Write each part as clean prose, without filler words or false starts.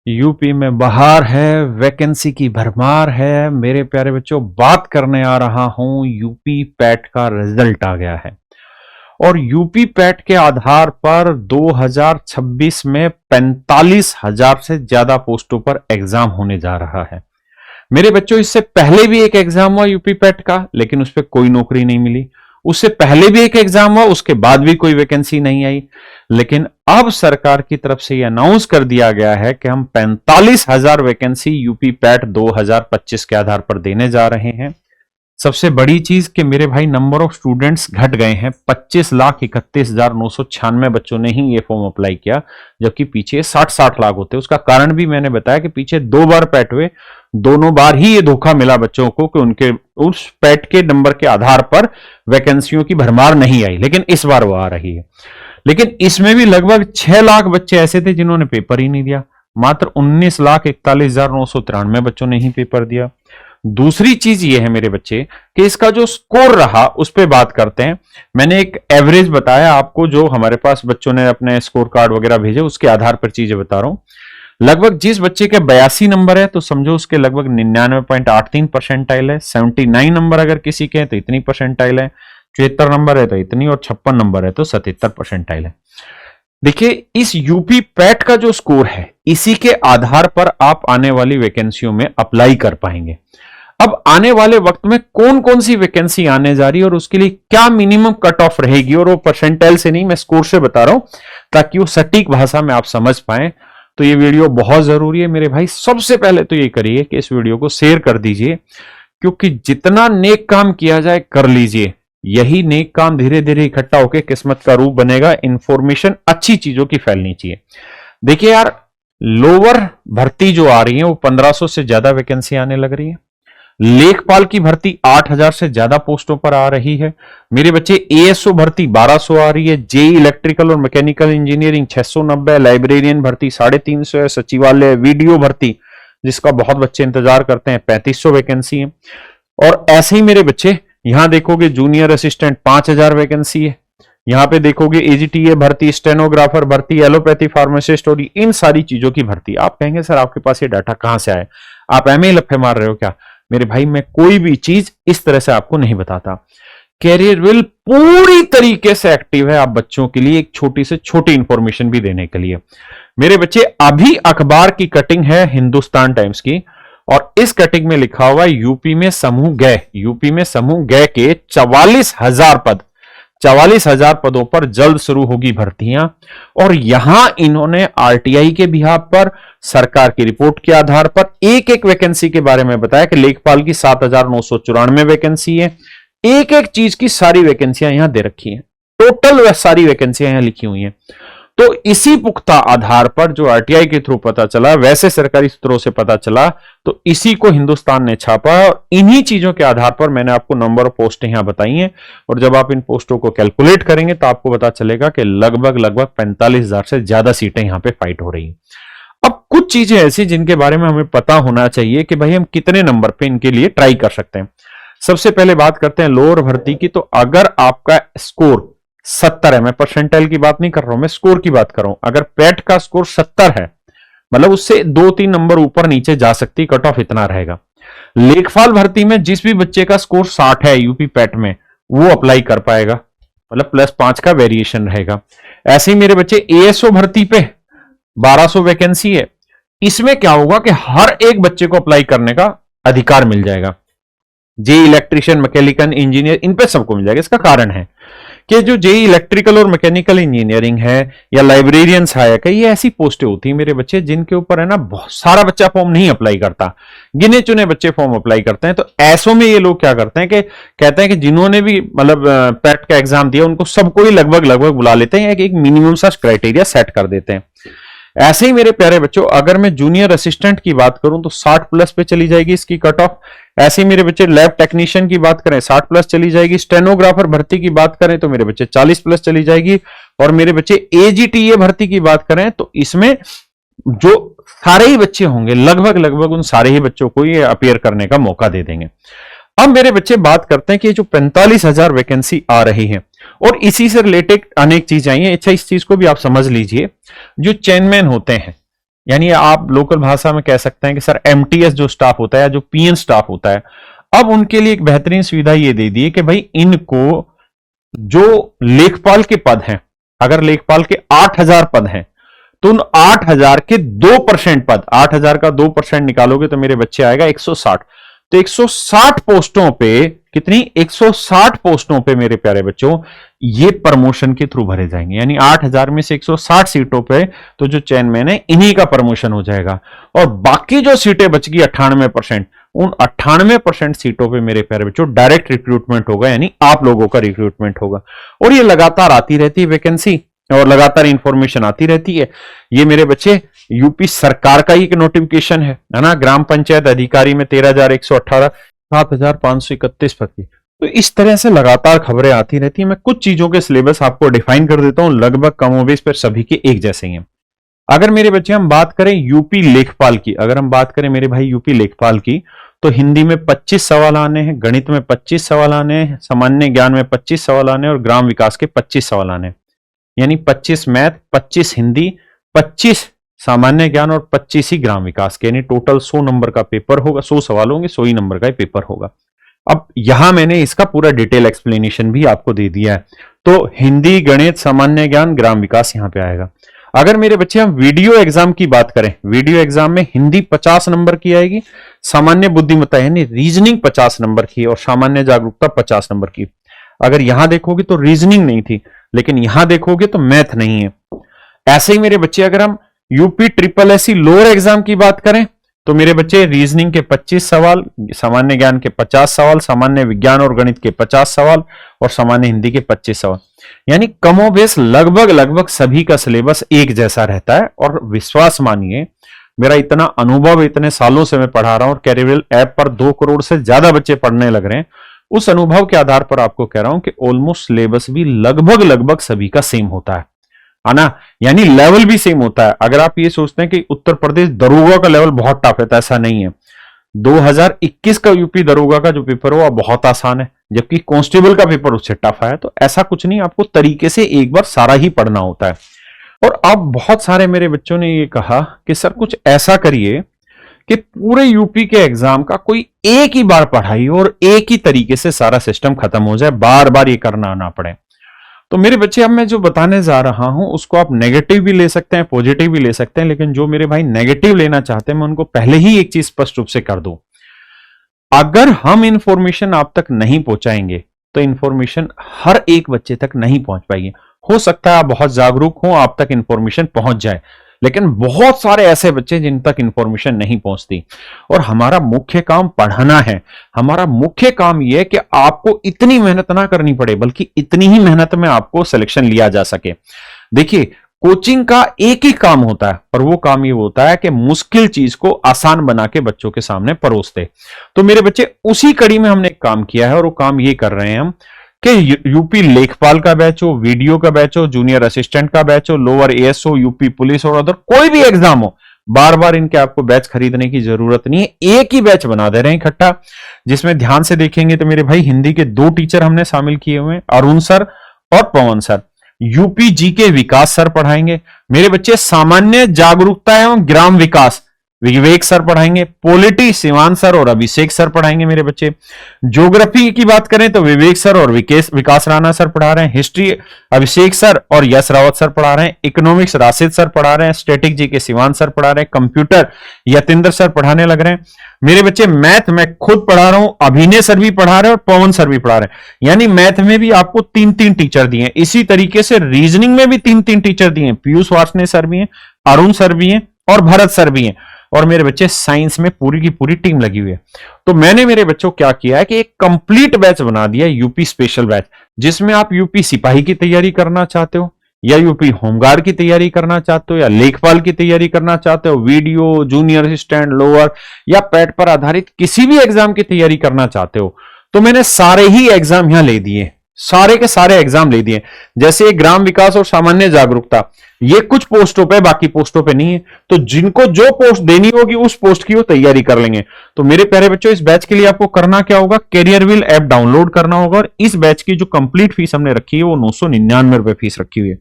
UP में बहार है, वैकेंसी की भरमार है। मेरे प्यारे बच्चों, बात करने आ रहा हूं, यूपी पैट का रिजल्ट आ गया है और यूपी पैट के आधार पर 2026 में 45,000 से ज्यादा पोस्टों पर एग्जाम होने जा रहा है। मेरे बच्चों, इससे पहले भी एक एग्जाम हुआ यूपी पैट का, लेकिन उस पर कोई नौकरी नहीं मिली। उससे पहले भी एक एग्जाम हुआ, उसके बाद भी कोई वैकेंसी नहीं आई। लेकिन अब सरकार की तरफ से यह अनाउंस कर दिया गया है कि हम 45,000 वैकेंसी यूपी पैट 2025 के आधार पर देने जा रहे हैं। सबसे बड़ी चीज कि मेरे भाई, नंबर ऑफ स्टूडेंट्स घट गए हैं। 25,31,996 बच्चों ने ही ये फॉर्म अप्लाई किया, जबकि पीछे 60-60 लाख होते। उसका कारण भी मैंने बताया कि पीछे 2 बार पैट हुए, दोनों बार ही ये धोखा मिला बच्चों को कि उनके उस पैट के नंबर के आधार पर वैकेंसियों की भरमार नहीं आई, लेकिन इस बार वो आ रही है। लेकिन इसमें भी लगभग 6 लाख बच्चे ऐसे थे जिन्होंने पेपर ही नहीं दिया। मात्र 19,41,993 बच्चों ने ही पेपर दिया। दूसरी चीज ये है मेरे बच्चे कि इसका जो स्कोर रहा उस पर बात करते हैं। मैंने एक एवरेज बताया आपको, जो हमारे पास बच्चों ने अपने स्कोर कार्ड वगैरह भेजे, उसके आधार पर चीजें बता रहा हूं। लगभग जिस बच्चे के 82 नंबर है तो समझो उसके लगभग 99.83 परसेंटाइल है। 79 नंबर अगर किसी के हैं तो इतनी परसेंटाइल है। 74 नंबर है तो इतनी, और 56 नंबर है तो 77 परसेंटाइल है। देखिए, इस यूपी पैट का जो स्कोर है, इसी के आधार पर आप आने वाली वैकेंसियों में अप्लाई कर पाएंगे। अब आने वाले वक्त में कौन कौन सी वैकेंसी आने जा रही है और उसके लिए क्या मिनिमम कट ऑफ रहेगी, और वो परसेंटाइल से नहीं, मैं स्कोर से बता रहा हूं ताकि वो सटीक भाषा में आप समझ पाए। तो ये वीडियो बहुत जरूरी है मेरे भाई। सबसे पहले तो ये करिए कि इस वीडियो को शेयर कर दीजिए, क्योंकि जितना नेक काम किया जाए कर लीजिए। यही नेक काम धीरे धीरे इकट्ठा होकर किस्मत का रूप बनेगा। इंफॉर्मेशन अच्छी चीजों की फैलनी चाहिए। देखिए यार, लोअर भर्ती जो आ रही है वो 1500 से ज्यादा वैकेंसी आने लग रही है। लेखपाल की भर्ती 8,000 से ज्यादा पोस्टों पर आ रही है मेरे बच्चे। एएसओ भर्ती 1,200 आ रही है। जेई इलेक्ट्रिकल और मैकेनिकल इंजीनियरिंग 690, लाइब्रेरियन भर्ती 350 है। सचिवालय वीडियो भर्ती, जिसका बहुत बच्चे इंतजार करते हैं, 3,500 वैकेंसी है। और ऐसे ही मेरे बच्चे यहां देखोगे जूनियर असिस्टेंट 5,000 वैकेंसी है। यहां पे देखोगे एजीटीए भर्ती, स्टेनोग्राफर भर्ती, एलोपैथी फार्मासिस्ट और इन सारी चीजों की भर्ती। आप कहेंगे सर आपके पास ये डाटा कहां से आए, आप एमए लफे मार रहे हो क्या? मेरे भाई, मैं कोई भी चीज इस तरह से आपको नहीं बताता। कैरियर विल पूरी तरीके से एक्टिव है आप बच्चों के लिए, एक छोटी से छोटी इंफॉर्मेशन भी देने के लिए। मेरे बच्चे, अभी अखबार की कटिंग है हिंदुस्तान टाइम्स की, और इस कटिंग में लिखा हुआ है यूपी में समूह गय, यूपी में समूह गय के 44,000 पद, 44,000 पदों पर जल्द शुरू होगी भर्तियां। और यहां इन्होंने आरटीआई के बिहाफ पर, सरकार की रिपोर्ट के आधार पर एक एक वैकेंसी के बारे में बताया कि लेखपाल की 7,994 वैकेंसी है। एक एक चीज की सारी वैकेंसियां यहां दे रखी हैं। टोटल सारी वैकेंसियां यहां लिखी हुई हैं। तो इसी पुख्ता आधार पर जो आरटीआई के थ्रू पता चला, वैसे सरकारी सूत्रों से पता चला, तो इसी को हिंदुस्तान ने छापा और इन्हीं चीजों के आधार पर मैंने आपको नंबर ऑफ पोस्टें यहां बताई हैं। और जब आप इन पोस्टों को कैलकुलेट करेंगे तो आपको पता चलेगा कि लगभग 45,000 से ज्यादा सीटें यहां पे फाइट हो रही हैं। अब कुछ चीजें ऐसी जिनके बारे में हमें पता होना चाहिए कि भाई हम कितने नंबर पे इनके लिए ट्राई कर सकते हैं। सबसे पहले बात करते हैं लोअर भर्ती की। तो अगर आपका स्कोर 70 है, मैं परसेंटाइल की बात नहीं कर रहा हूं, मैं स्कोर की बात कर रहा हूं। अगर पैट का स्कोर 70 है, मतलब उससे 2-3 नंबर ऊपर नीचे जा सकती, कट ऑफ इतना रहेगा। लेखपाल भर्ती में जिस भी बच्चे का स्कोर 60 है यूपी पैट में, वो अप्लाई कर पाएगा, मतलब +5 का वेरिएशन रहेगा। ऐसे ही मेरे बच्चे एएसओ भर्ती पे 1,200 वैकेंसी है। इसमें क्या होगा कि हर एक बच्चे को अप्लाई करने का अधिकार मिल जाएगा। जेई इलेक्ट्रिशियन, मैकेनिकल इंजीनियर, इन पे सबको मिल जाएगा। इसका कारण है कि जो जेई इलेक्ट्रिकल और मैकेनिकल इंजीनियरिंग है या लाइब्रेरियन सहायक है, ये ऐसी पोस्टें होती हैं मेरे बच्चे जिनके ऊपर है ना बहुत सारा बच्चा फॉर्म नहीं अप्लाई करता, गिने चुने बच्चे फॉर्म अप्लाई करते हैं। तो ऐसों में ये लोग क्या करते हैं कि कहते हैं कि जिन्होंने भी मतलब पैट का एग्जाम दिया उनको सबको ही लगभग बुला लेते हैं, एक मिनिमम सा क्राइटेरिया सेट कर देते हैं। ऐसे ही मेरे प्यारे बच्चों, अगर मैं जूनियर असिस्टेंट की बात करूं तो 60+ पे चली जाएगी इसकी कट ऑफ। ऐसे ही मेरे बच्चे लैब टेक्नीशियन की बात करें 60+ चली जाएगी। स्टेनोग्राफर भर्ती की बात करें तो मेरे बच्चे 40+ चली जाएगी। और मेरे बच्चे एजीटीए भर्ती की बात करें तो इसमें जो सारे ही बच्चे होंगे लगभग उन सारे ही बच्चों को ये अपियर करने का मौका दे देंगे। अब मेरे बच्चे बात करते हैं कि जो 45,000 वैकेंसी आ रही है और इसी से रिलेटेड अनेक चीजें आई हैं। अच्छा, इस चीज को भी आप समझ लीजिए, जो चेयरमैन होते हैं यानी आप लोकल भाषा में कह सकते हैं कि सर एमटीएस जो स्टाफ होता है या जो पीएन स्टाफ होता है, अब उनके लिए एक बेहतरीन सुविधा ये दे दी है कि भाई इनको जो लेखपाल के पद हैं, अगर लेखपाल के 8,000 पद हैं तो उन 8,000 के 2% पद, 8,000 का 2% निकालोगे तो मेरे बच्चे आएगा 160। तो 160 पोस्टों पे कितनी, 160 पोस्टों पे मेरे प्यारे बच्चों ये प्रमोशन के थ्रू भरे जाएंगे। यानी 8,000 में से 160 सीटों पे तो जो चेयरमैन है इन्हीं का प्रमोशन हो जाएगा, और बाकी जो सीटें बच गई 98%, उन 98% सीटों पे मेरे प्यारे बच्चों डायरेक्ट रिक्रूटमेंट होगा, यानी आप लोगों का रिक्रूटमेंट होगा। और ये लगातार आती रहती है वैकेंसी और लगातार इंफॉर्मेशन आती रहती है। ये मेरे बच्चे यूपी सरकार का ही एक नोटिफिकेशन है ना, ग्राम पंचायत अधिकारी में 13,118, 7,531 पद की। तो इस तरह से लगातार खबरें आती रहती है। मैं कुछ चीजों के सिलेबस आपको डिफाइन कर देता हूं, लगभग कमोबेश पर सभी के एक जैसे ही हैं। अगर मेरे बच्चे हम बात करें यूपी लेखपाल की, अगर हम बात करें मेरे भाई यूपी लेखपाल की, तो हिंदी में 25 सवाल आने हैं, गणित में 25 सवाल आने हैं, सामान्य ज्ञान में 25 सवाल आने हैं और ग्राम विकास के 25 सवाल आने हैं। यानी 25 मैथ, 25 हिंदी, 25 सामान्य ज्ञान और 25 ही ग्राम विकास के, यानी टोटल 100 नंबर का पेपर होगा, 100 सवाल होंगे, 100 ही नंबर का पेपर होगा। अब यहां मैंने इसका पूरा डिटेल एक्सप्लेनेशन भी आपको दे दिया है। तो हिंदी, गणित, सामान्य ज्ञान, ग्राम विकास यहां पे आएगा। अगर मेरे बच्चे हम वीडियो एग्जाम की बात करें, वीडियो एग्जाम में हिंदी 50 नंबर की आएगी, सामान्य बुद्धिमत्ता यानी रीजनिंग 50 नंबर की और सामान्य जागरूकता 50 नंबर की। अगर यहां देखोगे तो रीजनिंग नहीं थी, लेकिन यहां देखोगे तो मैथ नहीं है। ऐसे ही मेरे बच्चे अगर हम UP triple SC lower exam की बात करें तो मेरे बच्चे रीजनिंग के 25 सवाल, सामान्य ज्ञान के 50 सवाल, सामान्य विज्ञान और गणित के 50 सवाल और सामान्य हिंदी के 25 सवाल। यानी कमोबेश लगभग सभी का सिलेबस एक जैसा रहता है। और विश्वास मानिए, मेरा इतना अनुभव, इतने सालों से मैं पढ़ा रहा हूं और कैरियर ऐप पर 2 करोड़ से ज्यादा बच्चे पढ़ने लग रहे हैं, उस अनुभव के आधार पर आपको कह रहा हूं कि ऑलमोस्ट सिलेबस भी लगभग सभी का सेम होता है ना, यानी लेवल भी सेम होता है। अगर आप ये सोचते हैं कि उत्तर प्रदेश दरोगा का लेवल बहुत टफ है, तो ऐसा नहीं है। 2021 का यूपी दरोगा का जो पेपर हो बहुत आसान है, जबकि कांस्टेबल का पेपर उससे टफ है। तो ऐसा कुछ नहीं, आपको तरीके से एक बार सारा ही पढ़ना होता है। और अब बहुत सारे मेरे बच्चों ने ये कहा कि सर कुछ ऐसा करिए कि पूरे यूपी के एग्जाम का कोई एक ही बार पढ़ाई और एक ही तरीके से सारा सिस्टम खत्म हो जाए, बार बार ये करना ना पड़े। तो मेरे बच्चे अब मैं जो बताने जा रहा हूं उसको आप नेगेटिव भी ले सकते हैं, पॉजिटिव भी ले सकते हैं, लेकिन जो मेरे भाई नेगेटिव लेना चाहते हैं मैं उनको पहले ही एक चीज स्पष्ट रूप से कर दूं। अगर हम इंफॉर्मेशन आप तक नहीं पहुंचाएंगे तो इंफॉर्मेशन हर एक बच्चे तक नहीं पहुंच पाएगी। हो सकता है आप बहुत जागरूक हो, आप तक इंफॉर्मेशन पहुंच जाए, लेकिन बहुत सारे ऐसे बच्चे जिन तक इंफॉर्मेशन नहीं पहुंचती। और हमारा मुख्य काम पढ़ाना है, हमारा मुख्य काम यह है कि आपको इतनी मेहनत ना करनी पड़े, बल्कि इतनी ही मेहनत में आपको सिलेक्शन लिया जा सके। देखिए, कोचिंग का एक ही काम होता है और वो काम ये होता है कि मुश्किल चीज को आसान बना के बच्चों के सामने परोस दे। तो मेरे बच्चे उसी कड़ी में हमने एक काम किया है और वो काम ये कर रहे हैं हम कि यूपी लेखपाल का बैच हो, वीडियो का बैच हो, जूनियर असिस्टेंट का बैच हो, लोअर एएसओ, यूपी पुलिस और अदर कोई भी एग्जाम हो, बार बार इनके आपको बैच खरीदने की जरूरत नहीं है। एक ही बैच बना दे रहे हैं इकट्ठा, जिसमें ध्यान से देखेंगे तो मेरे भाई हिंदी के 2 टीचर हमने शामिल किए हुए हैं, अरुण सर और पवन सर। यूपी जी के विकास सर पढ़ाएंगे। मेरे बच्चे सामान्य जागरूकता एवं ग्राम विकास विवेक सर पढ़ाएंगे। पॉलिटी शिवान सर और अभिषेक सर पढ़ाएंगे मेरे बच्चे। ज्योग्राफी की बात करें तो विवेक सर और विकास राणा सर पढ़ा रहे हैं। हिस्ट्री अभिषेक सर और यश रावत सर पढ़ा रहे हैं। इकोनॉमिक्स राशिद सर पढ़ा रहे हैं। स्टैटिक जी के शिवान सर पढ़ा रहे हैं। कंप्यूटर यतेंद्र सर पढ़ाने लग रहे हैं मेरे बच्चे। मैथ मैं खुद पढ़ा रहा हूं, अभिनय सर भी पढ़ा रहे हैं और पवन सर भी पढ़ा रहे हैं। यानी मैथ में भी आपको 3-3 टीचर दिए। इसी तरीके से रीजनिंग में भी 3-3 टीचर दिए। पीयूष वार्ष्णेय सर भी हैं, अरुण सर भी हैं और भरत सर भी हैं। और मेरे बच्चे साइंस में पूरी की पूरी टीम लगी हुई है। तो मैंने मेरे बच्चों क्या किया है कि एक कंप्लीट बैच बना दिया, यूपी स्पेशल बैच, जिसमें आप यूपी सिपाही की तैयारी करना चाहते हो या यूपी होमगार्ड की तैयारी करना चाहते हो या लेखपाल की तैयारी करना चाहते हो, वीडियो, जूनियर असिस्टेंट, लोअर या पैट पर आधारित किसी भी एग्जाम की तैयारी करना चाहते हो, तो मैंने सारे ही एग्जाम यहां ले दिए, सारे के सारे एग्जाम ले दिए। जैसे ग्राम विकास और सामान्य जागरूकता, ये कुछ पोस्टों पे, बाकी पोस्टों पे नहीं है। तो जिनको जो पोस्ट देनी होगी उस पोस्ट की वो तैयारी कर लेंगे। तो मेरे प्यारे बच्चों, इस बैच के लिए आपको करना क्या होगा, कैरियर व्हील ऐप डाउनलोड करना होगा और इस बैच की जो कंप्लीट फीस हमने रखी है वो 999 रुपए फीस रखी हुई है।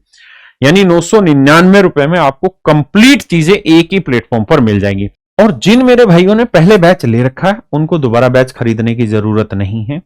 यानी 999 रुपए में आपको कंप्लीट चीजें एक ही प्लेटफॉर्म पर मिल जाएंगी। और जिन मेरे भाइयों ने पहले बैच ले रखा है उनको दोबारा बैच खरीदने की जरूरत नहीं है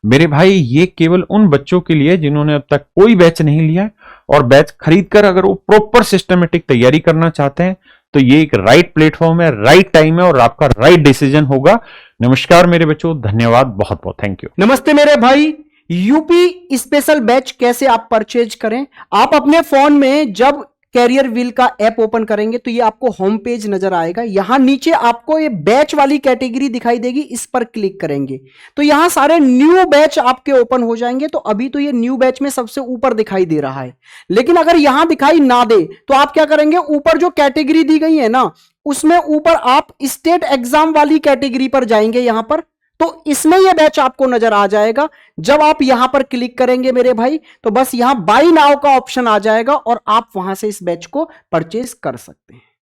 मेरे भाई। ये केवल उन बच्चों के लिए जिन्होंने अब तक कोई बैच नहीं लिया है और बैच खरीदकर अगर वो प्रॉपर सिस्टमेटिक तैयारी करना चाहते हैं तो ये एक राइट प्लेटफॉर्म है, राइट टाइम है और आपका राइट डिसीजन होगा। नमस्कार मेरे बच्चों, धन्यवाद, बहुत बहुत थैंक यू। नमस्ते मेरे भाई। यूपी स्पेशल बैच कैसे आप परचेज करें? आप अपने फोन में जब कैरियर व्हील का ऐप ओपन करेंगे तो ये आपको होम पेज नजर आएगा। यहां नीचे आपको ये बैच वाली कैटेगरी दिखाई देगी, इस पर क्लिक करेंगे तो यहां सारे न्यू बैच आपके ओपन हो जाएंगे। तो अभी तो ये न्यू बैच में सबसे ऊपर दिखाई दे रहा है, लेकिन अगर यहां दिखाई ना दे तो आप क्या करेंगे, ऊपर जो कैटेगरी दी गई है ना उसमें ऊपर आप स्टेट एग्जाम वाली कैटेगरी पर जाएंगे यहां पर, तो इसमें यह बैच आपको नजर आ जाएगा। जब आप यहां पर क्लिक करेंगे मेरे भाई तो बस यहां बाई नाउ का ऑप्शन आ जाएगा और आप वहां से इस बैच को परचेज कर सकते हैं।